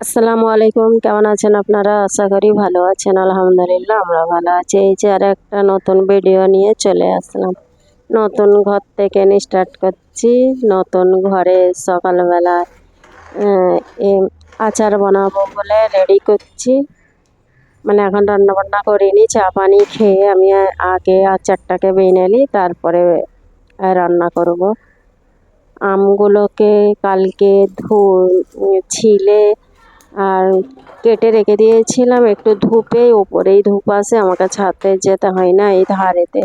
আসসালামু আলাইকুম, কেমন আছেন আপনারা? আশা করি ভালো আছেন। আলহামদুলিল্লাহ আমরা ভালো আছি। এই যে আর একটা নতুন ভিডিও নিয়ে চলে আসলাম। নতুন ঘর থেকে স্টার্ট করছি। নতুন ঘরে সকালবেলা আহ, এ আচার বানাবো বলে রেডি করছি। মানে এখন রান্না বান্না করিনি, চা পানি খেয়ে আমি আগে আচারটাকে বেনে নিই, তারপরে রান্না করব। আমগুলোকে কালকে ছিলে আর কেটে রেখে দিয়েছিলাম একটু ধূপে, উপরেই ধূপ আসে, আমাকে ছাদে যেতে হয় না, এই ধারেতে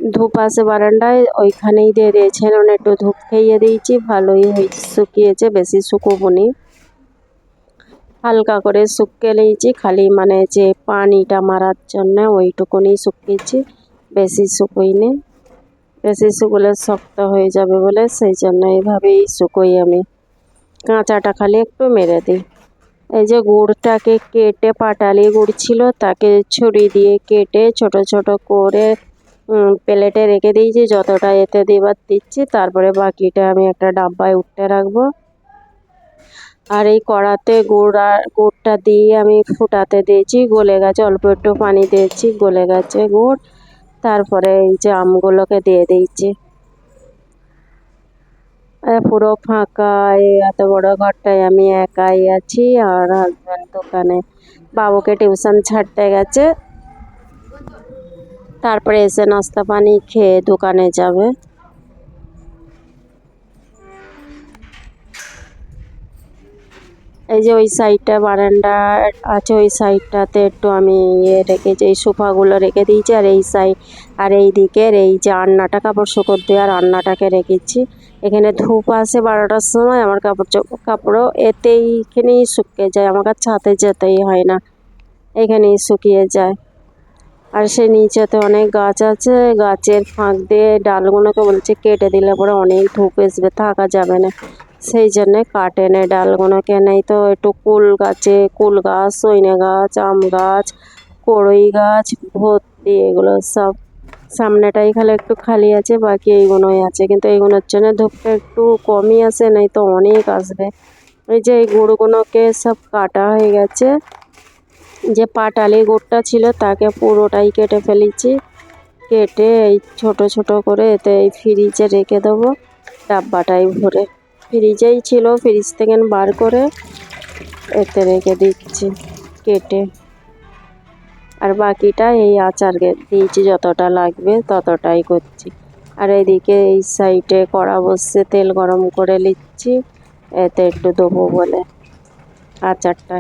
ধূপ আসে বারান্দায়, ওইখানেই দিয়ে দিয়েছিলাম। একটু ধূপ খাইয়ে দিয়েছি, ভালোই শুকিয়েছে, বেশি শুকোবনি, হালকা করে শুকিয়ে নিয়েছি, খালি মানে যে পানিটা মারার জন্য ওইটুকুনি শুকিয়েছি, বেশি শুকোইনি। বেশি শুকোলে শক্ত হয়ে যাবে বলে সেই জন্য এইভাবেই শুকোই আমি, কাঁচাটা খালি একটু মেরে দিই। এই যে গুড়টাকে কেটে, পাটালি গুড় ছিল তাকে ছুরি দিয়ে কেটে ছোট ছোট করে প্লেটে রেখে দিয়েছি, যতটা এতে দিবার দিচ্ছি, তারপরে বাকিটা আমি একটা ডাব্বায় উঠতে রাখবো। আর এই কড়াতে গুড়টা দিয়ে আমি ফুটাতে দিয়েছি, গলে গেছে, অল্প একটু পানি দিয়েছি, গলে গেছে গুড়। তারপরে এই যে আমগুলোকে দিয়ে দিয়েছি। পুরো ফাঁকা, এই এত বড় ঘরটায় আমি একাই আছি, আর হাজব্যান্ড দোকানে বাবুকে টিউশন ছাড়তে গেছে, তারপরে এসে নাস্তা পানি খেয়ে দোকানে যাবে। এই যে ওই সাইডটা বারান্দা আছে, ওই সাইডটাতে একটু আমি রেখেছি, এই সোফাগুলো রেখে দিয়েছি, আর এই সাইড আর এই দিকের এই যে আন্নাটা, কাপড় শুকোর দেওয়ার আন্নাটাকে রেখেছি। এখানে ধূপ আসে 12টার সময়, আমার কাপড়ও এতেই এখানেই শুকিয়ে যায়, আমাকে ছাদে যেতেই হয় না, এখানেই শুকিয়ে যায়। আর সে নিচেতে অনেক গাছ আছে, গাছের ফাঁক দিয়ে ডালগুলোকে বলছে কেটে দিলে পরে অনেক ধূপ আসবে, থাকা যাবে না, সেই জন্যে কাটে নেয় ডালগুলোকে। নেই তো একটু কুল গাছ, সইনে গাছ, আম গাছ, কড়ই গাছ ভর্তি, এগুলো সব। সামনেটাই খালি একটু খালি আছে, বাকি এইগুলোই আছে, কিন্তু এইগুলোর জন্য ধূপটা একটু কমই আসে, নাই তো অনেক আসবে। এই যে এই গুড়গুলোকে সব কাটা হয়ে গেছে, যে পাটালি গুড়টা ছিল তাকে পুরোটাই কেটে ফেলেছি, কেটে এই ছোট ছোট করে এতে এই ফ্রিজে রেখে দেবো, ডাব্বাটাই ভরে। ফ্রিজেই ছিল, ফ্রিজ থেকে বার করে এতে রেখে দিচ্ছি কেটে। আর বাকিটা এই আচার দিয়েছি, যতটা লাগবে ততটাই করছি। আর এদিকে এই সাইডে কড়া বসে তেল গরম করে নিচ্ছি, এতে একটু দেবো বলে। আচারটা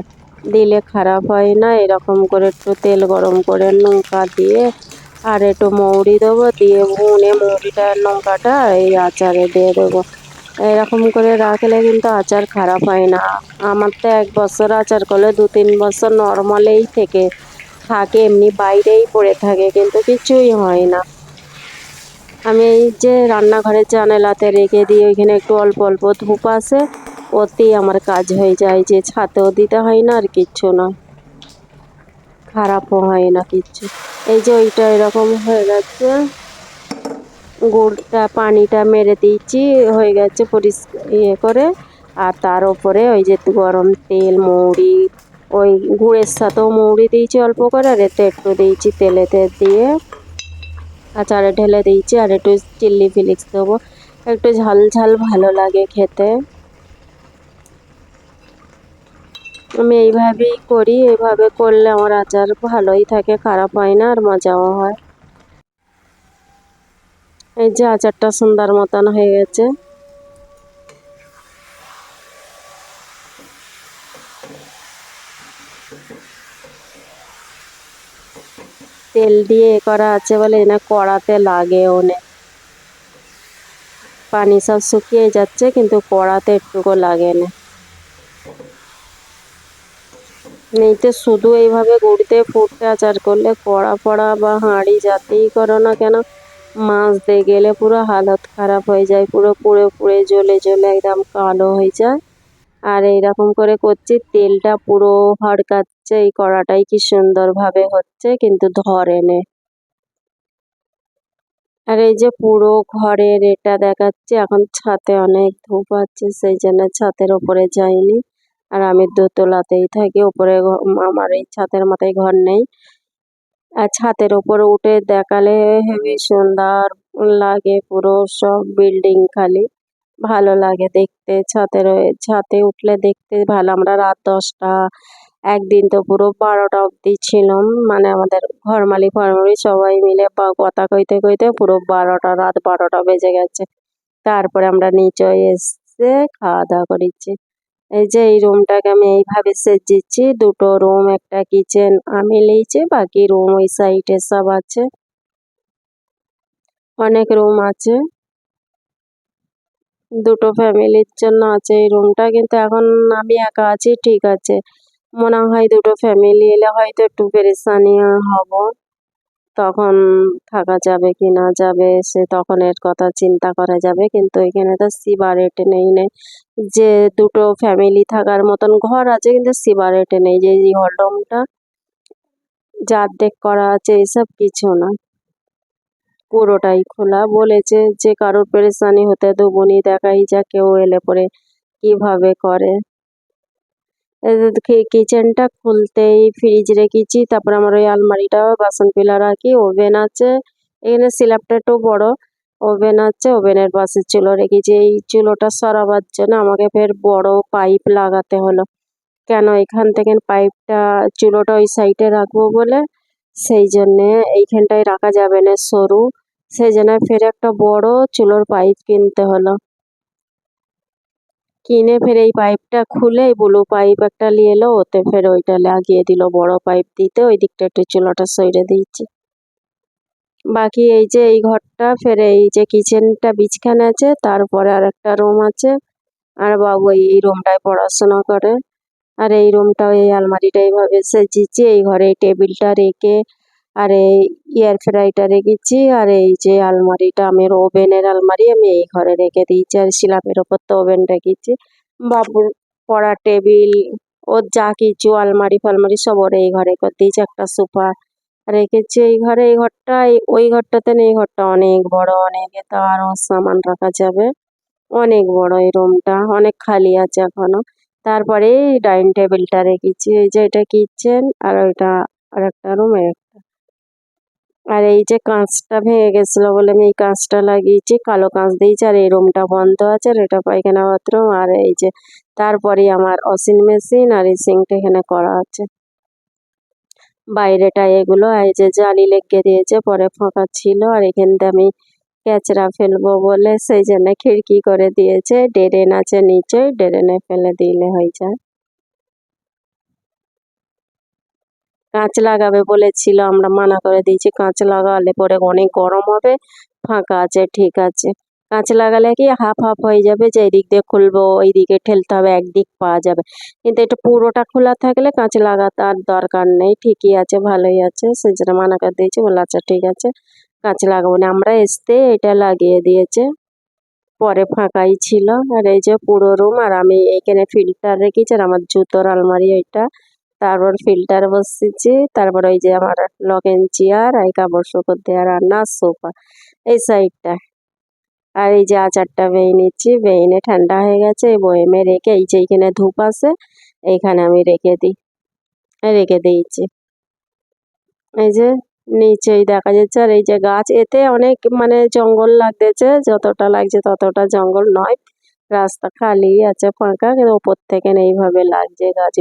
দিলে খারাপ হয় না, এরকম করে একটু তেল গরম করে লঙ্কা দিয়ে আর একটু মৌরি দেবো, দিয়ে ভুনে মৌরিটা লঙ্কাটা এই আচারে দিয়ে দেবো। এরকম করে রাখলে কিন্তু আচার খারাপ হয় না। আমার তো 1 বছর আচার করলে 2-3 বছর নর্মালেই থাকে, এমনি বাইরেই পড়ে থাকে, কিন্তু কিছুই হয় না। আমি এই যে রান্নাঘরের জানালাতে রেখে দিই, ওইখানে একটু অল্প অল্প ধূপ আসে, ওতেই আমার কাজ হয়ে যায়, যে ছাতেও দিতে হয় না, আর কিচ্ছু না, খারাপও হয় না কিচ্ছু। এই যে ওইটা এরকম হয়ে গেছে, গুড়টা পানিটা মেরে দিয়েছি, হয়ে গেছে পরিষ্কার করে। আর তার উপরে ওই যে গরম তেল, মৌরি, ওই গুড়ের সাথেও মৌরি দিয়েছি অল্প করে, আর এতে একটু দিয়েছি তেলেতে দিয়ে আচারে ঢেলে দিয়েছি, আর একটু চিলি ফ্লেক্স দেবো, একটু ঝাল ঝাল ভালো লাগে খেতে। আমি এইভাবেই করি, এইভাবে করলে আমার আচার ভালোই থাকে, খারাপ হয় না, আর মজাও হয়। এই যে আচারটা সুন্দর মতন হয়ে গেছে। তেল দিয়ে করা আছে বলে না, কড়াতে লাগে অনেক, পানি সব শুকিয়ে যাচ্ছে, কিন্তু কড়াতে একটুকু লাগে না। তো শুধু এইভাবে গুড় দিয়ে ফুটতে আচার করলে কড়া পড়া বা হাঁড়ি যাতেই করো না কেন, মাজতে গেলে পুরো হালত খারাপ হয়ে যায়, পুরো পুড়ে পুড়ে জ্বলে জ্বলে একদম কালো হয়ে যায়। আর এইরকম করে করছি, তেলটা পুরো ভড়কাচ্ছে, এই কড়াটাই কি সুন্দরভাবে হচ্ছে, কিন্তু ধরে নে। আর এই যে পুরো ঘরের এটা দেখাচ্ছে, এখন ছাদে অনেক ধূপ আছে, সেই জন্য ছাদের ওপরে যাইনি। আর আমি দোতলাতেই থাকি, উপরে আমার এই ছাদের মাথায় ঘর নেই। আর ছাদের উপরে উঠে দেখালে হেবি সুন্দর লাগে, পুরো সব বিল্ডিং খালি ভালো লাগে দেখতে। ছাদে উঠলে দেখতে ভালো। আমরা রাত 10টা, একদিন তো পুরো 12টা অবধি ছিলাম, মানে আমাদের ঘরমালি ফরমালি সবাই মিলে বা কথা কইতে কইতে পুরো রাত 12টা বেজে গেছে। তারপরে আমরা নিচে এসে খাওয়া দাওয়া করেছি। এই যে এই রুমটাকে আমি এইভাবে সেজিয়েছি, দুটো রুম একটা কিচেন আমি নিয়েছি, বাকি রুম ওই সাইডে সব আছে, অনেক রুম আছে, দুটো ফ্যামিলির জন্য আছে এই রুমটা। কিন্তু এখন আমি একা আছি, ঠিক আছে। মনে হয় দুটো ফ্যামিলি এলে হয়তো একটু পেরেশানি হব, তখন থাকা যাবে কি না যাবে সে তখন এর কথা চিন্তা করা যাবে। কিন্তু এখানে তো সিপারেট নেই, যে দুটো ফ্যামিলি থাকার মতন ঘর আছে, কিন্তু সিপারেট নেই, যে এই হল রুমটা দেখ করা আছে এসব কিছু না, পুরোটাই খোলা। বলেছে যে কারোর পেরেশানি হতে দেবনি, দেখাই যা কেউ এলে পরে কিভাবে করে। কিচেনটা খুলতেই ফ্রিজ রেখেছি, তারপর আমার ওই আলমারিটা বাসন পিলা রাখি, ওভেন আছে এখানে, স্ল্যাবটা একটু বড়, ওভেন আছে, ওভেনের পাশে চুলো রেখেছি। এই চুলোটা সরাবার জন্য আমাকে ফের বড় পাইপ লাগাতে হলো, কেন এখান থেকে পাইপটা চুলোটা ওই সাইডে রাখবো বলে, সেই জন্যে এইখানটায় রাখা যাবে না, সরু, সেই জন্য ফের একটা বড় চুলোর পাইপ কিনতে হলো। কিনে ফের এই পাইপটা খুলে ব্লু পাইপ একটা নিয়ে এলো, ওতে ফের ওইটা লাগিয়ে দিল, বড় পাইপ দিতে ওই দিকটা একটু চুলোটা সইরে দিয়েছি। বাকি এই যে এই ঘরটা, ফের এই যে কিচেনটা বিছখানে আছে, তারপরে আর একটা রুম আছে, আর বাবু এই রুমটায় পড়াশোনা করে। আর এই রুমটা এই আলমারিটা এইভাবে সেজিয়েছি, এই ঘরে এই টেবিলটা রেখে আর এই এয়ার ফ্রাইটা রেখেছি, আর এই যে আলমারিটা আমার ওভেনের আলমারি আমি এই ঘরে রেখে দিয়েছি, আর স্ল্যাবের ওপর তো ওভেন রেখেছি। বাবুর পড়ার টেবিল, ওর যা কিছু আলমারি ফালমারি সব ওর এই ঘরে করে দিয়েছি, একটা সোফা রেখেছি এই ঘরে। এই ঘরটা ওই ঘরটাতে নেই, এই ঘরটা অনেক বড়, অনেক এতে আরও সামান রাখা যাবে, অনেক বড় এই রুমটা, অনেক খালি আছে এখনো। তারপরে ডাইনিং টেবিলটা রেখেছি, এই যে এটা কিচেন, আর ওইটা আর একটা রুম, আর এই যে কাঁচটা ভেঙে গেছিল বলে আমি এই কাঁচটা লাগিয়েছি, কালো কাঁচ দিয়েছি, আর এই রুমটা বন্ধ আছে, আর এটা পায়খানা বাথরুম। আর এই যে তারপরে আমার ওয়াশিং মেশিন আর এই সিঙ্কটা এখানে করা আছে, বাইরেটা এগুলো এই যে জালি লেগে দিয়েছে, পরে ফাঁকা ছিল, আর এখান থেকে আমি ক্যাচড়া ফেলবো বলে সেই জন্য খিড়কি করে দিয়েছে, ড্রেন আছে নিচে, ড্রেনে ফেলে দিলে হয়ে যায়। কাঁচ লাগাবে বলেছিল, আমরা মানা করে দিয়েছি, কাঁচ লাগালে পরে অনেক গরম হবে। ফাঁকা আছে, ঠিক আছে। কাঁচ লাগালে কি হাফ হাফ হয়ে যাবে, যে এদিক দিয়ে খুলবো ওই দিকে ঠেলতে হবে, একদিক পাওয়া যাবে। কিন্তু এটা পুরোটা খোলা থাকলে কাঁচ লাগাতে আর দরকার নেই, ঠিকই আছে, ভালোই আছে, সেজন্য মানা করে দিয়েছি, বলে আচ্ছা ঠিক আছে কাঁচ লাগাবো না। আমরা আসতে এটা লাগিয়ে দিয়েছে, পরে ফাঁকাই ছিল। আর এই যে পুরো রুম, আর আমি এইখানে ফিল্টার রেখেছি, আর আমার জুতোর আলমারি ওইটা, তারপর ফিল্টার বসিয়েছি, তারপর ওই যে আমার লকেন চেয়ার, এই কাপড় শুকোর দেওয়ার রান্না সোফা এই সাইডটা। আর এই যে আচারটা বেয়ে নিচ্ছি, বেইনে ঠান্ডা হয়ে গেছে, এই বয়েমে রেখে এই যে এইখানে ধূপ আছে এইখানে আমি রেখে দিয়েছি। এই যে নিচেই দেখা যাচ্ছে, আর এই যে গাছ, এতে অনেক মানে জঙ্গল লাগতেছে, যতটা লাগছে ততটা জঙ্গল নয়, রাস্তা খালি আছে ফাঁকা, কিন্তু ওপর থেকে এইভাবে লাগছে গাছ।